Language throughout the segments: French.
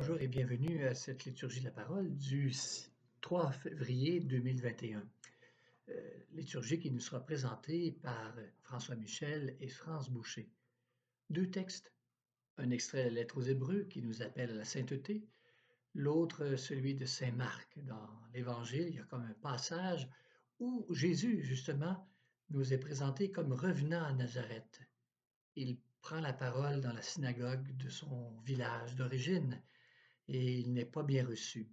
Bonjour et bienvenue à cette liturgie de la parole du 3 février 2021. Liturgie qui nous sera présentée par François Michel et France Boucher. Deux textes, un extrait de la lettre aux Hébreux qui nous appelle à la sainteté, l'autre celui de Saint Marc. Dans l'Évangile, il y a comme un passage où Jésus, justement, nous est présenté comme revenant à Nazareth. Il prend la parole dans la synagogue de son village d'origine et il n'est pas bien reçu.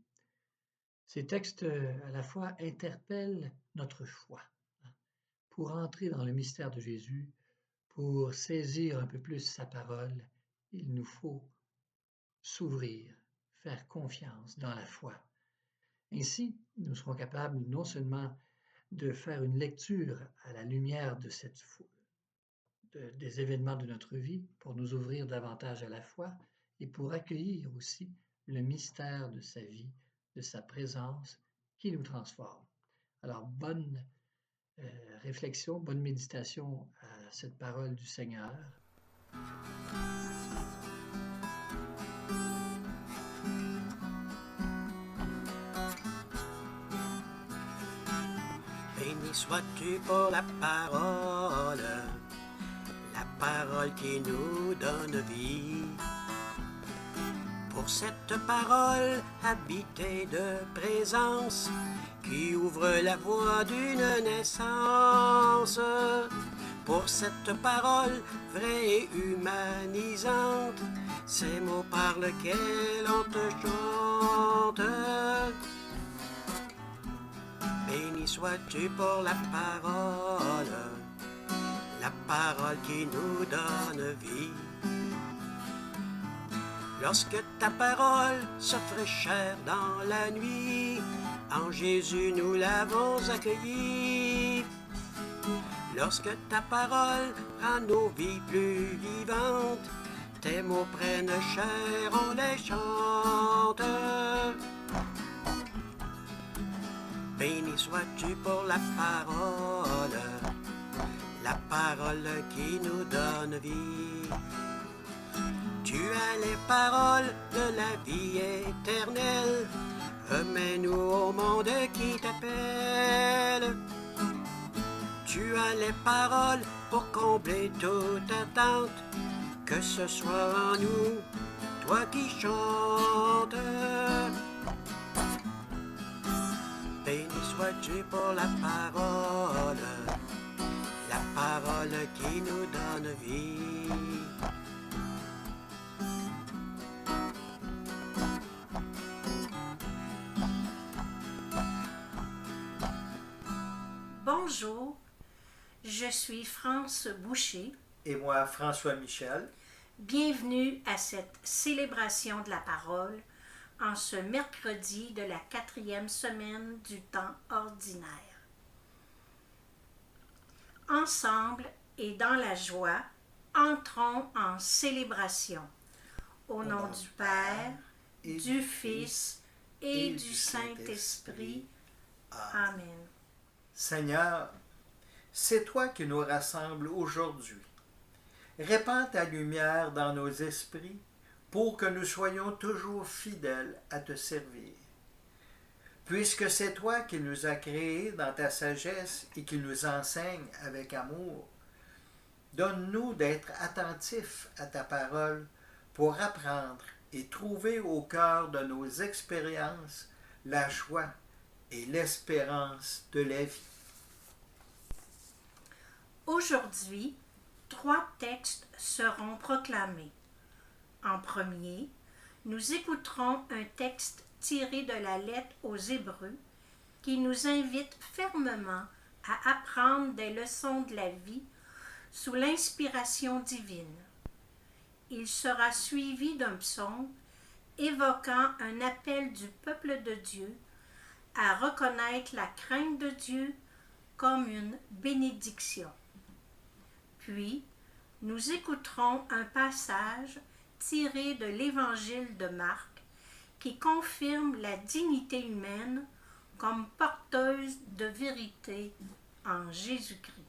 Ces textes à la fois interpellent notre foi. Pour entrer dans le mystère de Jésus, pour saisir un peu plus sa parole, il nous faut s'ouvrir, faire confiance dans la foi. Ainsi, nous serons capables non seulement de faire une lecture à la lumière de des événements de notre vie, pour nous ouvrir davantage à la foi et pour accueillir aussi le mystère de sa vie, de sa présence qui nous transforme. Alors, bonne réflexion, bonne méditation à cette parole du Seigneur. Béni sois-tu pour la parole qui nous donne vie. Pour cette parole habitée de présence, qui ouvre la voie d'une naissance. Pour cette parole vraie et humanisante, ces mots par lesquels on te chante. Béni sois-tu pour la parole qui nous donne vie. Lorsque ta parole s'offrait chair dans la nuit, en Jésus nous l'avons accueillie. Lorsque ta parole rend nos vies plus vivantes, tes mots prennent chair, on les chante. Béni sois-tu pour la parole qui nous donne vie. Tu as les paroles de la vie éternelle, remets-nous au monde qui t'appelle. Tu as les paroles pour combler toute attente, que ce soit en nous, toi qui chantes. Béni sois-tu pour la parole qui nous donne vie. Bonjour, je suis France Boucher. Et moi, François Michel. Bienvenue à cette célébration de la parole en ce mercredi de la 4e semaine du temps ordinaire. Ensemble et dans la joie, entrons en célébration. Au nom du Père, du Fils et du Saint-Esprit. Amen. Seigneur, c'est toi qui nous rassembles aujourd'hui. Répands ta lumière dans nos esprits pour que nous soyons toujours fidèles à te servir. Puisque c'est toi qui nous as créés dans ta sagesse et qui nous enseignes avec amour, donne-nous d'être attentifs à ta parole pour apprendre et trouver au cœur de nos expériences la joie et l'espérance de la vie. Aujourd'hui, 3 textes seront proclamés. En premier, nous écouterons un texte tiré de la lettre aux Hébreux qui nous invite fermement à apprendre des leçons de la vie sous l'inspiration divine. Il sera suivi d'un psaume évoquant un appel du peuple de Dieu à reconnaître la crainte de Dieu comme une bénédiction. Puis, nous écouterons un passage tiré de l'Évangile de Marc qui confirme la dignité humaine comme porteuse de vérité en Jésus-Christ.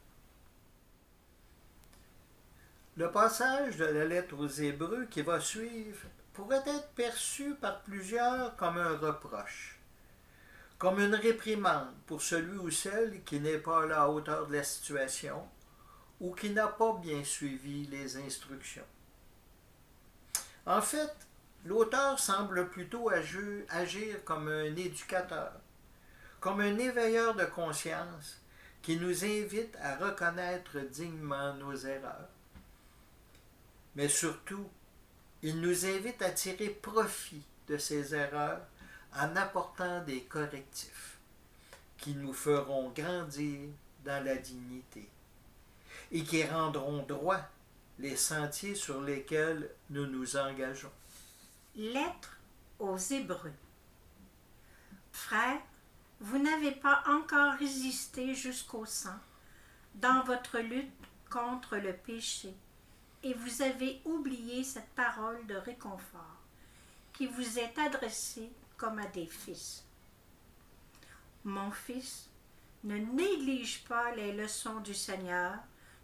Le passage de la lettre aux Hébreux qui va suivre pourrait être perçu par plusieurs comme un reproche, comme une réprimande pour celui ou celle qui n'est pas à la hauteur de la situation ou qui n'a pas bien suivi les instructions. En fait, l'auteur semble plutôt agir comme un éducateur, comme un éveilleur de conscience qui nous invite à reconnaître dignement nos erreurs. Mais surtout, il nous invite à tirer profit de ces erreurs en apportant des correctifs qui nous feront grandir dans la dignité et qui rendront droit les sentiers sur lesquels nous nous engageons. Lettre aux Hébreux. Frères, vous n'avez pas encore résisté jusqu'au sang dans votre lutte contre le péché, et vous avez oublié cette parole de réconfort qui vous est adressée comme à des fils. Mon fils, ne néglige pas les leçons du Seigneur,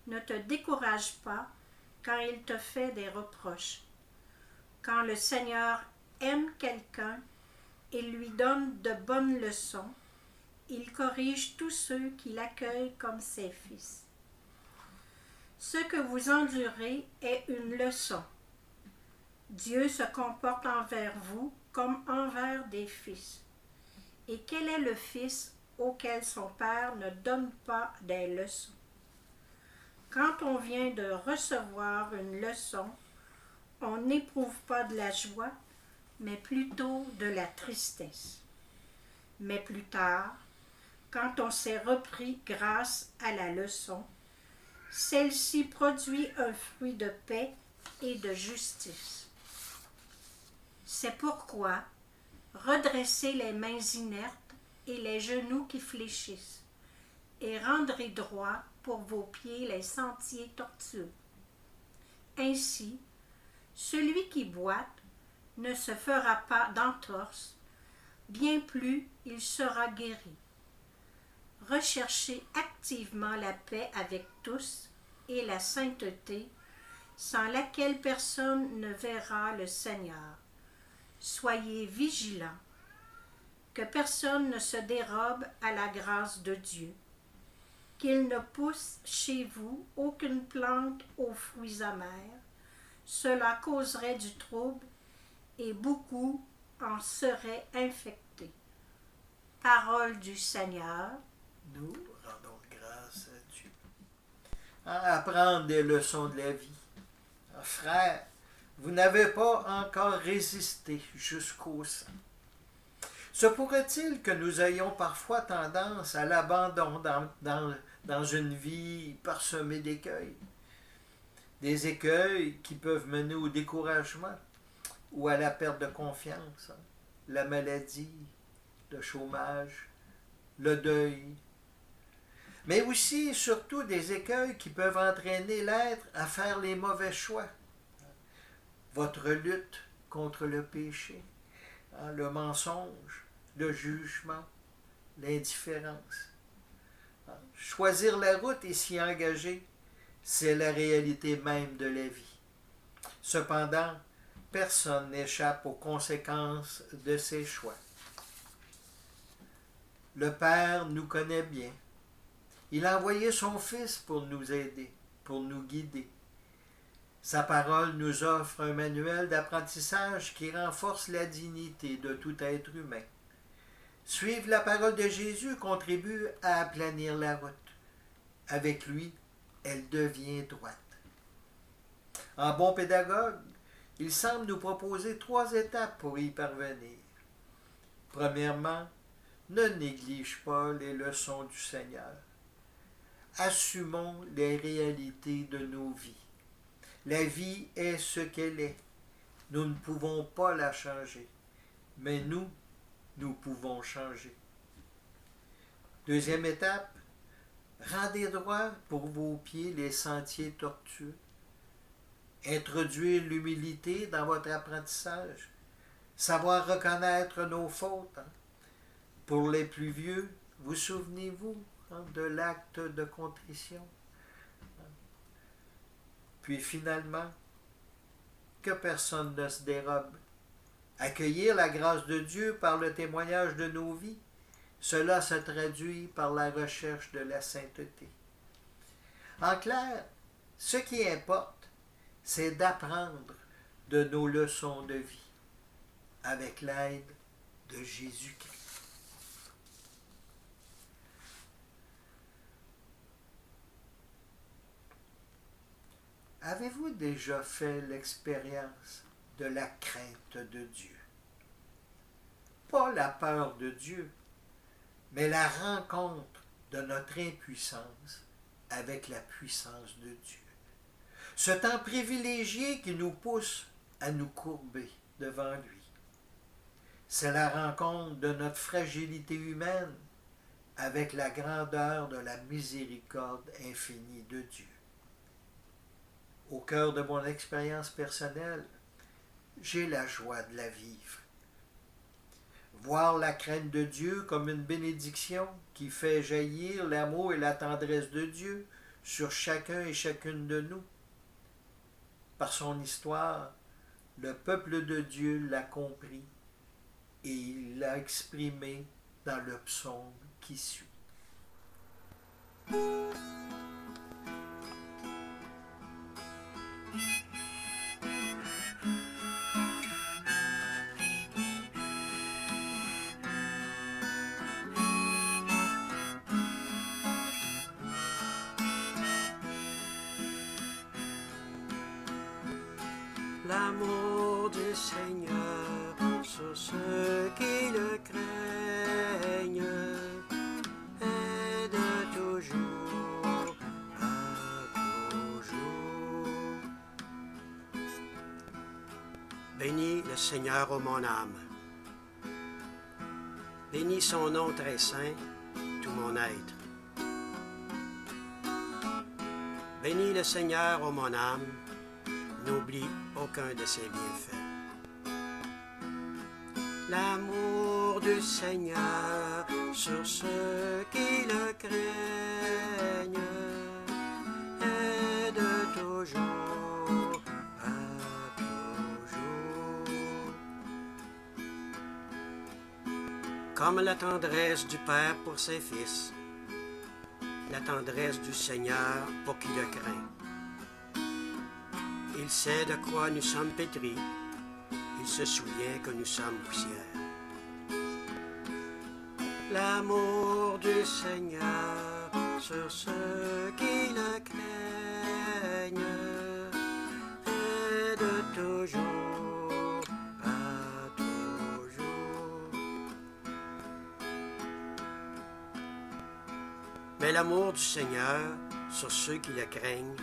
ne te décourage pas quand il te fait des reproches. Quand le Seigneur aime quelqu'un et lui donne de bonnes leçons, il corrige tous ceux qui l'accueillent comme ses fils. Ce que vous endurez est une leçon. Dieu se comporte envers vous comme envers des fils. Et quel est le fils auquel son père ne donne pas des leçons? Quand on vient de recevoir une leçon, on n'éprouve pas de la joie, mais plutôt de la tristesse. Mais plus tard, quand on s'est repris grâce à la leçon, celle-ci produit un fruit de paix et de justice. C'est pourquoi redressez les mains inertes et les genoux qui fléchissent, et rendrez droit pour vos pieds les sentiers tortueux. Ainsi, celui qui boite ne se fera pas d'entorse, bien plus il sera guéri. Recherchez activement la paix avec tous et la sainteté, sans laquelle personne ne verra le Seigneur. Soyez vigilants, que personne ne se dérobe à la grâce de Dieu, qu'il ne pousse chez vous aucune plante aux fruits amers. Cela causerait du trouble et beaucoup en seraient infectés. Parole du Seigneur. Nous rendons grâce à Dieu. Apprendre des leçons de la vie. Frères, vous n'avez pas encore résisté jusqu'au sang. Se pourrait-il que nous ayons parfois tendance à l'abandon dans une vie parsemée d'écueils? Des écueils qui peuvent mener au découragement ou à la perte de confiance, la maladie, le chômage, le deuil, mais aussi et surtout des écueils qui peuvent entraîner l'être à faire les mauvais choix. Votre lutte contre le péché, le mensonge, le jugement, l'indifférence. Choisir la route et s'y engager, c'est la réalité même de la vie. Cependant, personne n'échappe aux conséquences de ses choix. Le Père nous connaît bien. Il a envoyé son Fils pour nous aider, pour nous guider. Sa parole nous offre un manuel d'apprentissage qui renforce la dignité de tout être humain. Suivre la parole de Jésus contribue à aplanir la route. Avec lui, elle devient droite. En bon pédagogue, il semble nous proposer 3 étapes pour y parvenir. Premièrement, ne néglige pas les leçons du Seigneur. Assumons les réalités de nos vies. La vie est ce qu'elle est. Nous ne pouvons pas la changer, mais nous pouvons changer. Deuxième étape, rendez droit pour vos pieds les sentiers tortueux. Introduire l'humilité dans votre apprentissage. Savoir reconnaître nos fautes. Pour les plus vieux, vous souvenez-vous de l'acte de contrition. Puis finalement, que personne ne se dérobe Accueillir la grâce de Dieu par le témoignage de nos vies, cela se traduit par la recherche de la sainteté. En clair, ce qui importe, c'est d'apprendre de nos leçons de vie avec l'aide de Jésus-Christ. Avez-vous déjà fait l'expérience de la crainte de Dieu? Pas la peur de Dieu, mais la rencontre de notre impuissance avec la puissance de Dieu. Ce temps privilégié qui nous pousse à nous courber devant lui. C'est la rencontre de notre fragilité humaine avec la grandeur de la miséricorde infinie de Dieu. Au cœur de mon expérience personnelle, j'ai la joie de la vivre. Voir la crainte de Dieu comme une bénédiction qui fait jaillir l'amour et la tendresse de Dieu sur chacun et chacune de nous. Par son histoire, le peuple de Dieu l'a compris et il l'a exprimé dans le psaume qui suit. L'amour du Seigneur sur ceux qui le craignent est de toujours à toujours. Bénis le Seigneur, ô mon âme. Bénis son nom très saint, tout mon être. Bénis le Seigneur, ô mon âme. N'oublie aucun de ses bienfaits. L'amour du Seigneur sur ceux qui le craignent est de toujours à toujours. Comme la tendresse du Père pour ses fils, la tendresse du Seigneur pour qui le craint. Il sait de quoi nous sommes pétris, il se souvient que nous sommes poussière. L'amour du Seigneur sur ceux qui le craignent est de toujours à toujours. Mais l'amour du Seigneur sur ceux qui le craignent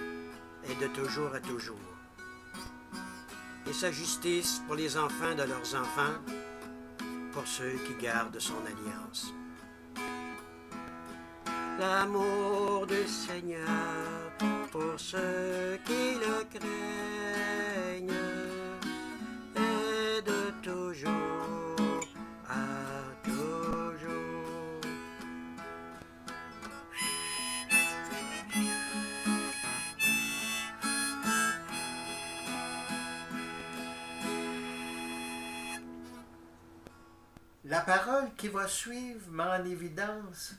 est de toujours à toujours. Et sa justice pour les enfants de leurs enfants, pour ceux qui gardent son alliance. L'amour du Seigneur pour ceux qui le craignent est de toujours à toujours. La parole qui va suivre met en évidence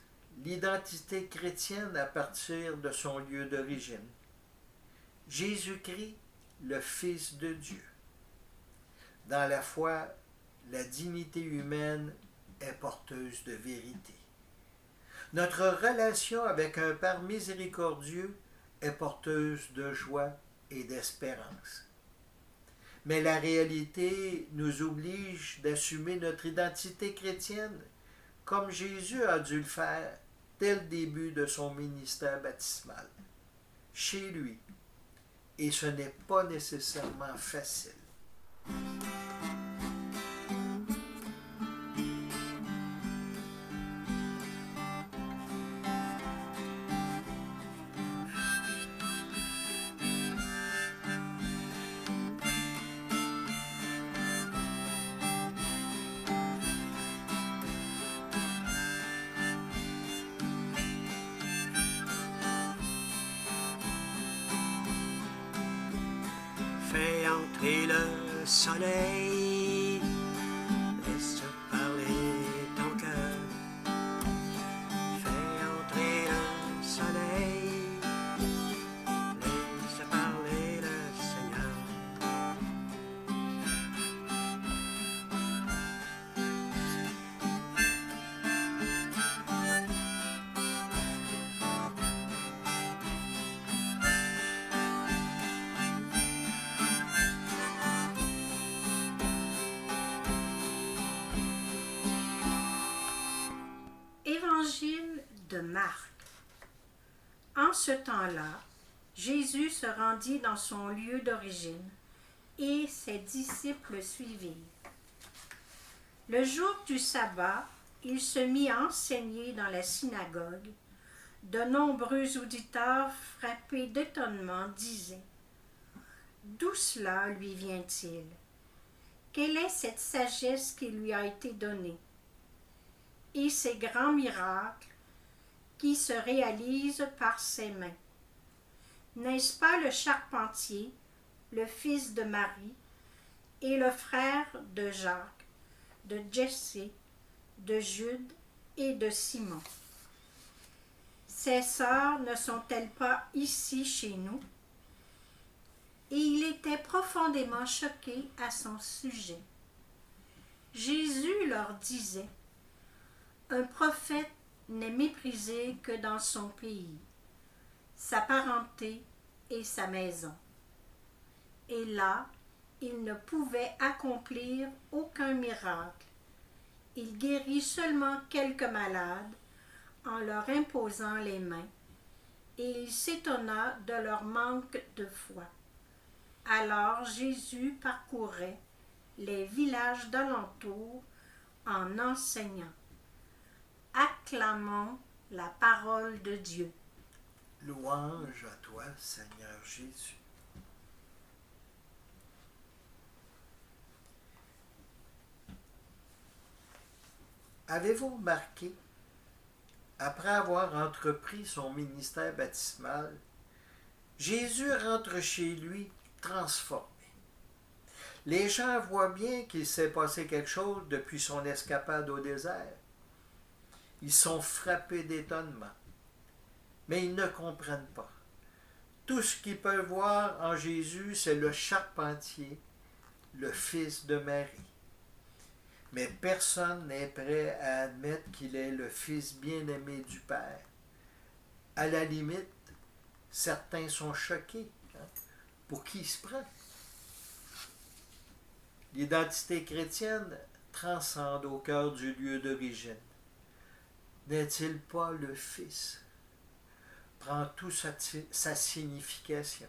l'identité chrétienne à partir de son lieu d'origine. Jésus-Christ, le Fils de Dieu. Dans la foi, la dignité humaine est porteuse de vérité. Notre relation avec un Père miséricordieux est porteuse de joie et d'espérance. Mais la réalité nous oblige d'assumer notre identité chrétienne comme Jésus a dû le faire dès le début de son ministère baptismal, chez lui. Et ce n'est pas nécessairement facile. Fais entrer le soleil arc. En ce temps-là, Jésus se rendit dans son lieu d'origine et ses disciples suivirent. Le jour du sabbat, il se mit à enseigner dans la synagogue. De nombreux auditeurs, frappés d'étonnement, disaient « D'où cela lui vient-il? Quelle est cette sagesse qui lui a été donnée? Et ces grands miracles qui se réalisent par ses mains? N'est-ce pas le charpentier, le fils de Marie, et le frère de Jacques, de Jessé, de Jude et de Simon? Ses sœurs ne sont-elles pas ici chez nous? » Et il était profondément choqué à son sujet. Jésus leur disait, « Un prophète n'est méprisé que dans son pays, sa parenté et sa maison. » Et là, il ne pouvait accomplir aucun miracle. Il guérit seulement quelques malades en leur imposant les mains, et il s'étonna de leur manque de foi. Alors Jésus parcourait les villages d'alentour en enseignant. Acclamons la parole de Dieu. Louange à toi, Seigneur Jésus. Avez-vous remarqué, après avoir entrepris son ministère baptismal, Jésus rentre chez lui transformé. Les gens voient bien qu'il s'est passé quelque chose depuis son escapade au désert. Ils sont frappés d'étonnement, mais ils ne comprennent pas. Tout ce qu'ils peuvent voir en Jésus, c'est le charpentier, le fils de Marie. Mais personne n'est prêt à admettre qu'il est le fils bien-aimé du Père. À la limite, certains sont choqués. Pour qui il se prend? L'identité chrétienne transcende au cœur du lieu d'origine. N'est-il pas le Fils? Prend tout sa signification.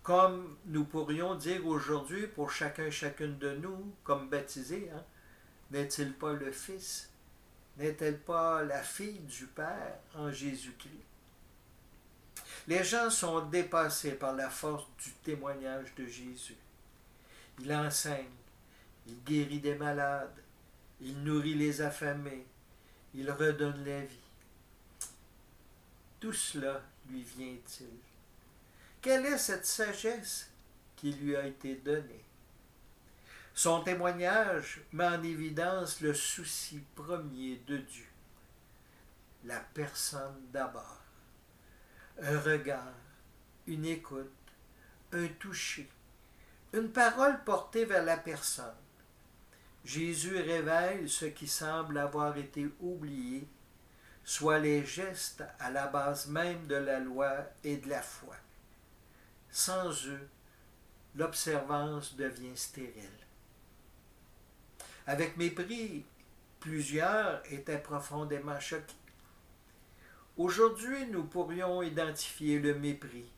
Comme nous pourrions dire aujourd'hui pour chacun et chacune de nous, comme baptisés, n'est-il pas le Fils? N'est-elle pas la fille du Père en Jésus-Christ? Les gens sont dépassés par la force du témoignage de Jésus. Il enseigne, il guérit des malades, il nourrit les affamés, il redonne la vie. Tout cela lui vient-il? Quelle est cette sagesse qui lui a été donnée? Son témoignage met en évidence le souci premier de Dieu. La personne d'abord. Un regard, une écoute, un toucher, une parole portée vers la personne. Jésus révèle ce qui semble avoir été oublié, soit les gestes à la base même de la loi et de la foi. Sans eux, l'observance devient stérile. Avec mépris, plusieurs étaient profondément choqués. Aujourd'hui, nous pourrions identifier le mépris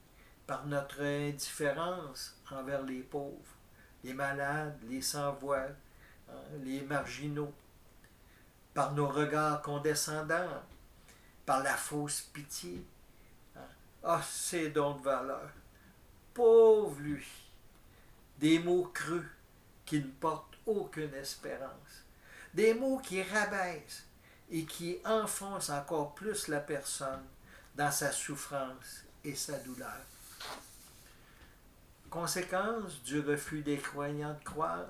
par notre indifférence envers les pauvres, les malades, les sans-voix, les marginaux, par nos regards condescendants, par la fausse pitié. Ah, c'est donc de valeur. Pauvre lui! Des mots creux qui ne portent aucune espérance. Des mots qui rabaissent et qui enfonce encore plus la personne dans sa souffrance et sa douleur. Conséquence du refus des croyants de croire,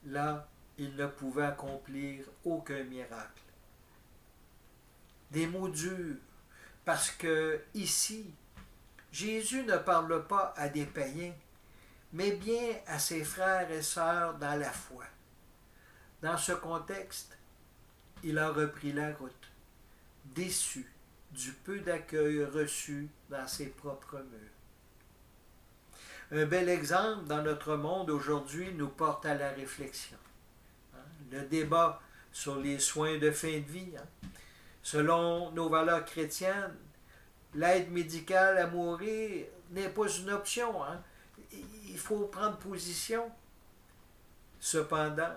là, ils ne pouvaient accomplir aucun miracle. Des mots durs, parce que ici, Jésus ne parle pas à des païens, mais bien à ses frères et sœurs dans la foi. Dans ce contexte, il a repris la route, déçu du peu d'accueil reçu dans ses propres murs. Un bel exemple dans notre monde aujourd'hui nous porte à la réflexion. Le débat sur les soins de fin de vie, Selon nos valeurs chrétiennes, l'aide médicale à mourir n'est pas une option. Hein? Il faut prendre position. Cependant,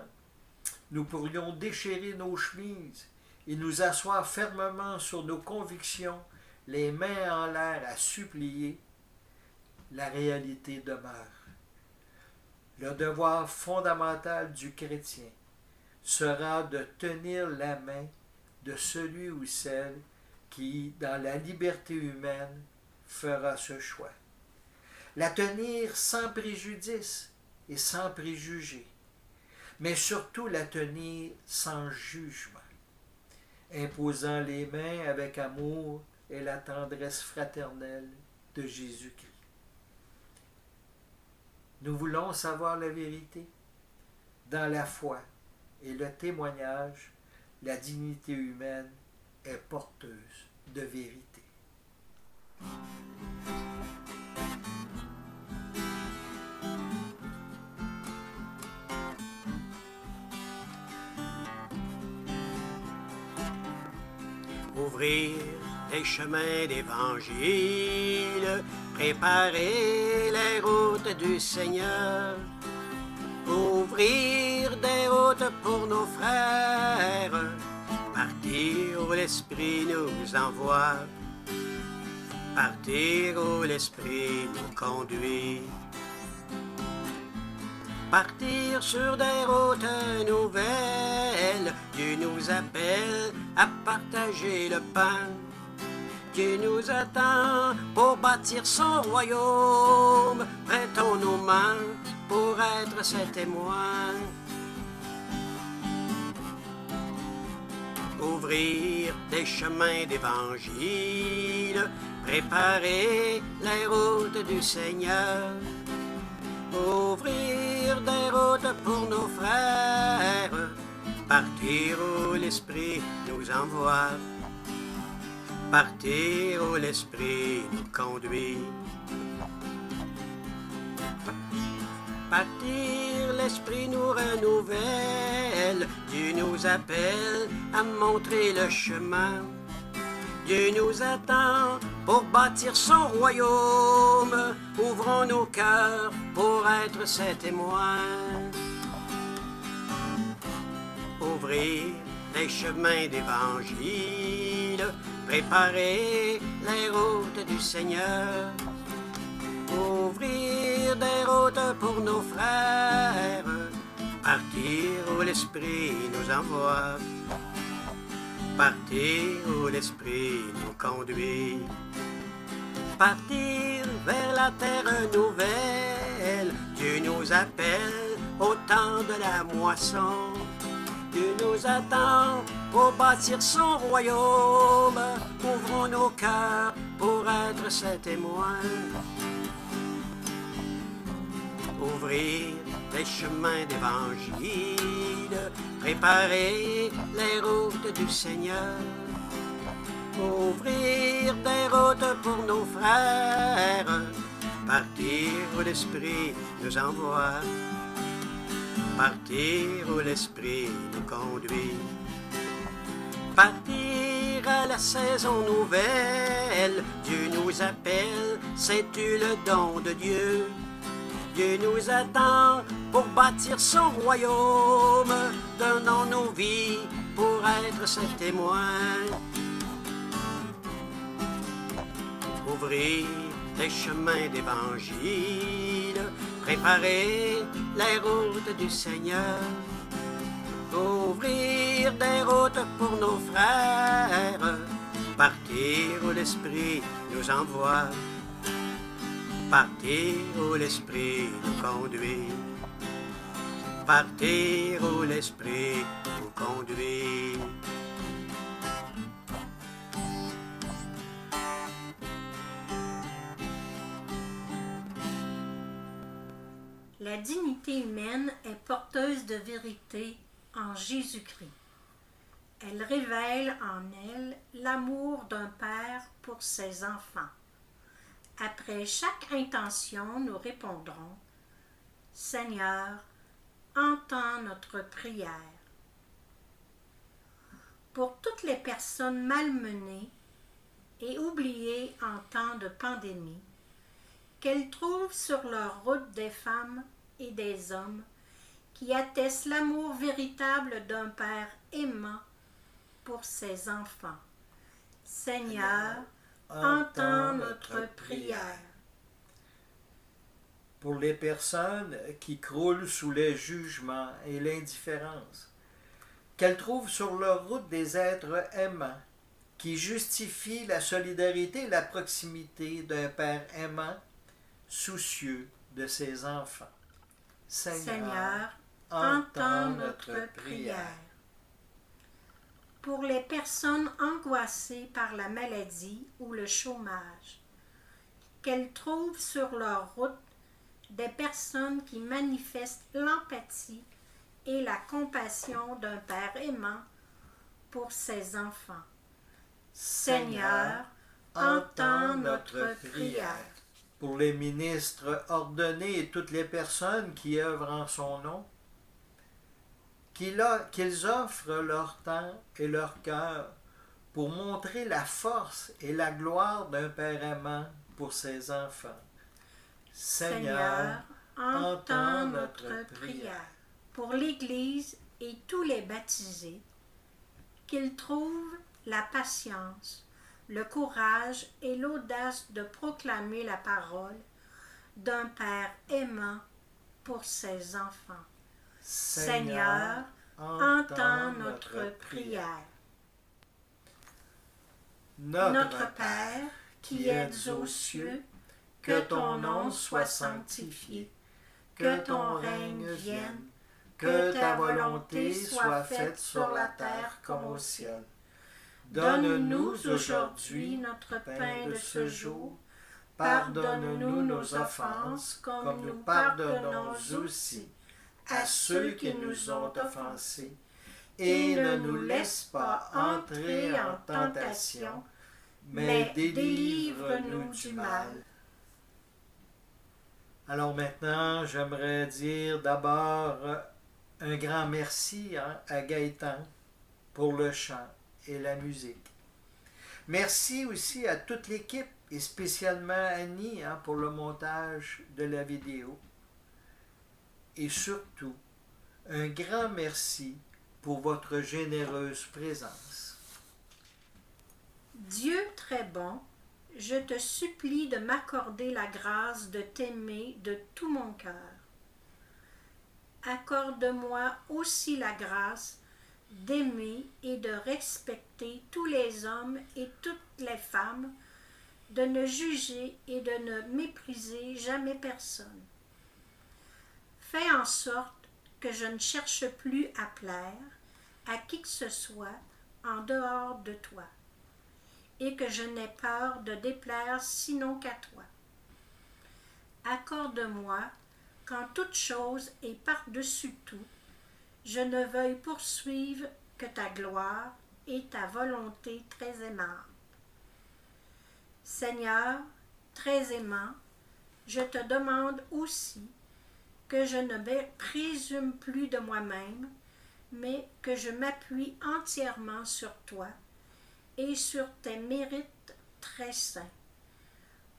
nous pourrions déchirer nos chemises et nous asseoir fermement sur nos convictions, les mains en l'air à supplier. La réalité demeure. Le devoir fondamental du chrétien sera de tenir la main de celui ou celle qui, dans la liberté humaine, fera ce choix. La tenir sans préjudice et sans préjugés, mais surtout la tenir sans jugement, imposant les mains avec amour et la tendresse fraternelle de Jésus-Christ. Nous voulons savoir la vérité. Dans la foi et le témoignage, la dignité humaine est porteuse de vérité. Ouvrir les chemins d'évangile, préparer les routes du Seigneur, ouvrir des routes pour nos frères, partir où l'Esprit nous envoie, partir où l'Esprit nous conduit. Partir sur des routes nouvelles, Dieu nous appelle à partager le pain. Dieu nous attend pour bâtir son royaume. Prêtons nos mains pour être ses témoins. Ouvrir des chemins d'évangile, préparer les routes du Seigneur. Ouvrir des routes pour nos frères, partir où l'Esprit nous envoie, partir où l'Esprit nous conduit. Partir, l'Esprit nous renouvelle, Dieu nous appelle à montrer le chemin. Dieu nous attend pour bâtir son royaume. Ouvrons nos cœurs pour être ses témoins. Ouvrir les chemins d'évangile, préparer les routes du Seigneur. Ouvrir des routes pour nos frères, partir où l'Esprit nous envoie. Partir où l'Esprit nous conduit. Partir vers la terre nouvelle. Dieu nous appelle au temps de la moisson. Dieu nous attend pour bâtir son royaume. Ouvrons nos cœurs pour être ses témoins. Ouvrir les chemins d'évangile, préparer les routes du Seigneur, ouvrir des routes pour nos frères, partir où l'Esprit nous envoie, partir où l'Esprit nous conduit, partir à la saison nouvelle. Dieu nous appelle, sais-tu le don de Dieu? Dieu nous attend pour bâtir son royaume. Donnons nos vies pour être ses témoins. Ouvrir les chemins d'évangile, préparer les routes du Seigneur. Ouvrir des routes pour nos frères, partir où l'Esprit nous envoie. Partir où l'Esprit nous conduit. Partir où l'Esprit nous conduit. La dignité humaine est porteuse de vérité en Jésus-Christ. Elle révèle en elle l'amour d'un père pour ses enfants. Après chaque intention, nous répondrons « Seigneur, entends notre prière. » pour toutes les personnes malmenées et oubliées en temps de pandémie, qu'elles trouvent sur leur route des femmes et des hommes qui attestent l'amour véritable d'un Père aimant pour ses enfants. Seigneur, entends notre prière. Pour les personnes qui croulent sous les jugements et l'indifférence, qu'elles trouvent sur leur route des êtres aimants qui justifient la solidarité et la proximité d'un Père aimant, soucieux de ses enfants. Seigneur, entends notre prière. Pour les personnes angoissées par la maladie ou le chômage, qu'elles trouvent sur leur route des personnes qui manifestent l'empathie et la compassion d'un Père aimant pour ses enfants. Seigneur, entends notre prière. Pour les ministres ordonnés et toutes les personnes qui œuvrent en son nom, qu'ils offrent leur temps et leur cœur pour montrer la force et la gloire d'un Père aimant pour ses enfants. Seigneur, entends notre prière. Pour l'Église et tous les baptisés, qu'ils trouvent la patience, le courage et l'audace de proclamer la parole d'un Père aimant pour ses enfants. Seigneur, entends notre prière. Notre Père, qui es aux cieux, que ton nom soit sanctifié, que ton règne vienne, que ta volonté soit faite sur la terre comme au ciel. Donne-nous aujourd'hui notre pain de ce jour. Pardonne-nous nos offenses, comme nous pardonnons aussi à ceux qui nous ont offensés. Et ne nous laisse pas entrer en tentation, mais délivre-nous du mal. Alors maintenant, j'aimerais dire d'abord un grand merci à Gaëtan pour le chant et la musique. Merci aussi à toute l'équipe et spécialement Annie pour le montage de la vidéo. Et surtout, un grand merci pour votre généreuse présence. Dieu très bon, je te supplie de m'accorder la grâce de t'aimer de tout mon cœur. Accorde-moi aussi la grâce d'aimer et de respecter tous les hommes et toutes les femmes, de ne juger et de ne mépriser jamais personne. Fais en sorte que je ne cherche plus à plaire à qui que ce soit en dehors de toi, et que je n'ai peur de déplaire sinon qu'à toi. Accorde-moi qu'en toute chose et par-dessus tout, je ne veuille poursuivre que ta gloire et ta volonté très aimante. Seigneur, très aimant, je te demande aussi que je ne présume plus de moi-même, mais que je m'appuie entièrement sur toi et sur tes mérites très saints,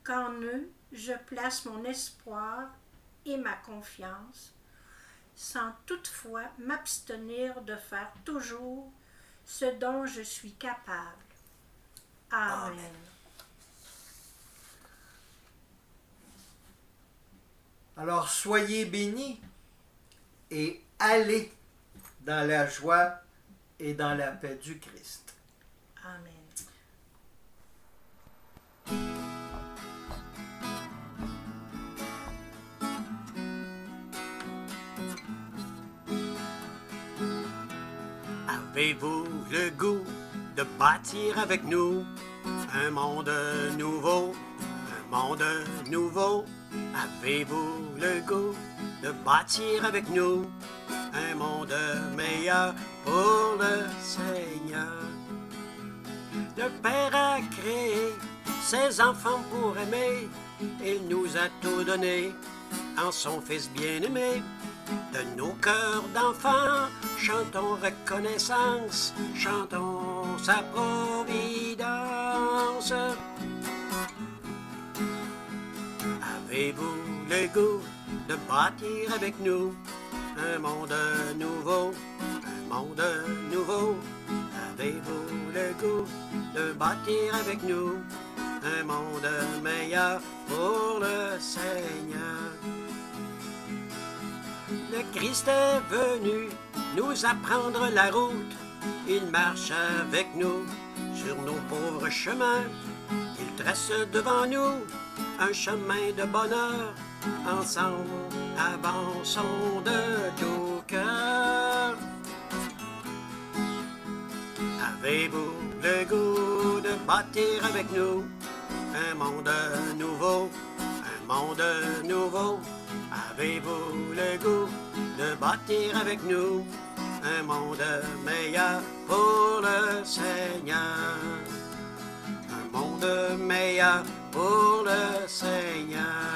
qu'en eux je place mon espoir et ma confiance, sans toutefois m'abstenir de faire toujours ce dont je suis capable. Amen. Alors soyez bénis et allez dans la joie et dans la paix du Christ. Amen. Avez-vous le goût de bâtir avec nous un monde nouveau, un monde nouveau? Avez-vous le goût de bâtir avec nous un monde meilleur pour le Seigneur? Le Père a créé ses enfants pour aimer, il nous a tout donné en son Fils bien-aimé. De nos cœurs d'enfants chantons reconnaissance, chantons sa providence. Avez-vous le goût de bâtir avec nous un monde nouveau, un monde nouveau? Avez-vous le goût de bâtir avec nous un monde meilleur pour le Seigneur? Le Christ est venu nous apprendre la route. Il marche avec nous sur nos pauvres chemins. Il trace devant nous un chemin de bonheur. Ensemble, avançons de tout cœur. Avez-vous le goût de bâtir avec nous un monde nouveau, un monde nouveau? Avez-vous le goût de bâtir avec nous un monde meilleur pour le Seigneur? Un monde meilleur pour le Seigneur.